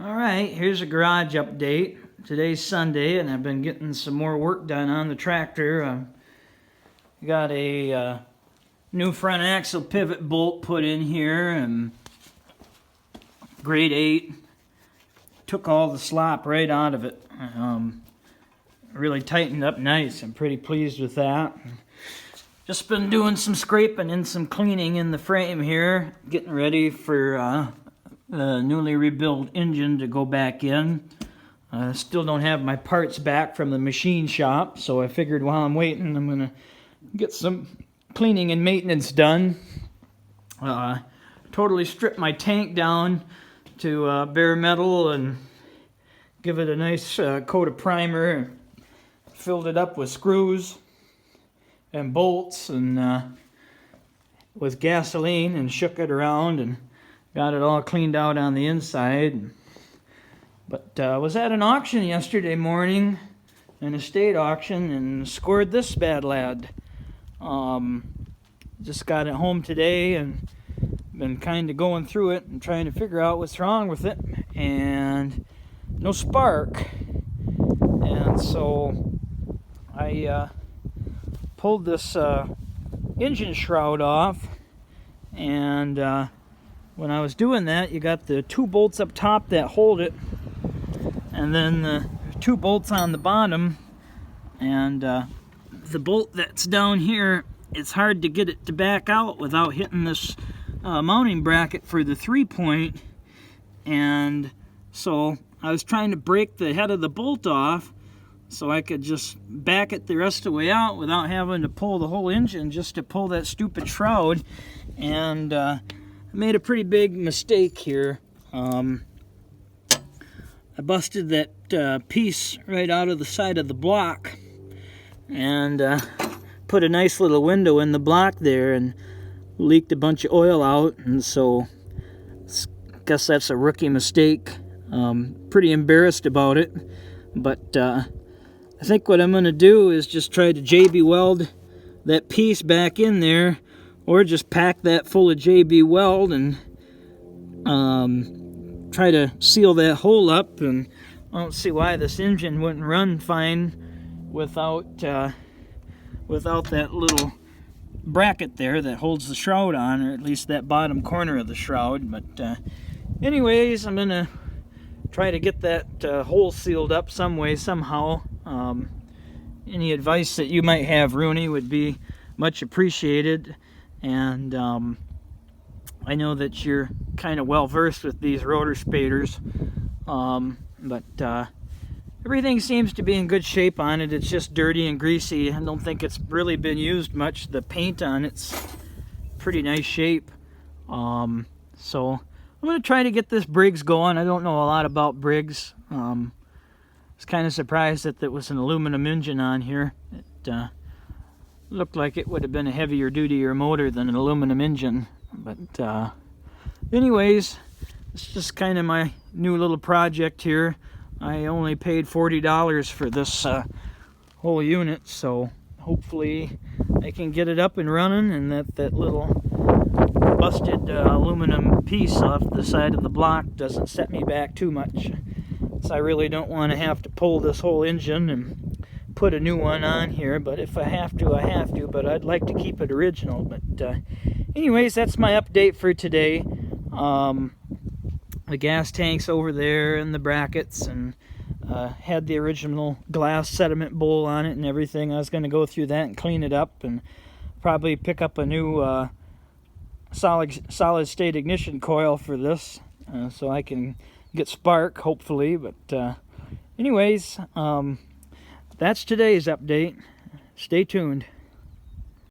Alright, here's a garage update. Today's Sunday and I've been getting some more work done on the tractor. Got a new front axle pivot bolt put in here and grade 8. Took all the slop right out of it. Really tightened up nice. I'm pretty pleased with that. Just been doing some scraping and some cleaning in the frame here. Getting ready for the newly rebuilt engine to go back in. Still don't have my parts back from the machine shop, so I figured while I'm waiting I'm gonna get some cleaning and maintenance done. Totally stripped my tank down to bare metal and give it a nice coat of primer. Filled it up with screws and bolts and with gasoline and shook it around and got it all cleaned out on the inside. But was at an auction yesterday morning, an estate auction, and scored this bad lad. Just got it home today and been kind of going through it and trying to figure out what's wrong with it, and no spark. And so I pulled this engine shroud off, and when I was doing that, you got the 2 bolts up top that hold it, and then the 2 bolts on the bottom, and the bolt that's down here, it's hard to get it to back out without hitting this mounting bracket for the 3-point. And so I was trying to break the head of the bolt off so I could just back it the rest of the way out without having to pull the whole engine just to pull that stupid shroud. And I made a pretty big mistake here. I busted that piece right out of the side of the block and put a nice little window in the block there and leaked a bunch of oil out, and so I guess that's a rookie mistake. Pretty embarrassed about it, but I think what I'm going to do is just try to JB weld that piece back in there, or just pack that full of JB weld and try to seal that hole up. And I don't see why this engine wouldn't run fine without that little bracket there that holds the shroud on, or at least that bottom corner of the shroud. But anyways, I'm gonna try to get that hole sealed up some way, somehow. Any advice that you might have, Rooney, would be much appreciated. And I know that you're kind of well versed with these Roto-Spaders, but everything seems to be in good shape on it. It's just dirty and greasy. I don't think it's really been used much. The paint on it's pretty nice shape. So I'm going to try to get this Briggs going. I don't know a lot about Briggs. I was kind of surprised that there was an aluminum engine on here. It looked like it would have been a heavier dutier motor than an aluminum engine. But anyways, it's just kind of my new little project here. I only paid $40 for this whole unit, so hopefully I can get it up and running, and that little busted aluminum piece off the side of the block doesn't set me back too much. So I really don't want to have to pull this whole engine and put a new one on here, but if I have to, I have to. But I'd like to keep it original. But anyways, that's my update for today. The gas tanks over there and the brackets, and had the original glass sediment bowl on it and everything. I was going to go through that and clean it up and probably pick up a new solid state ignition coil for this, so I can get spark, hopefully. But anyways, that's today's update. Stay tuned.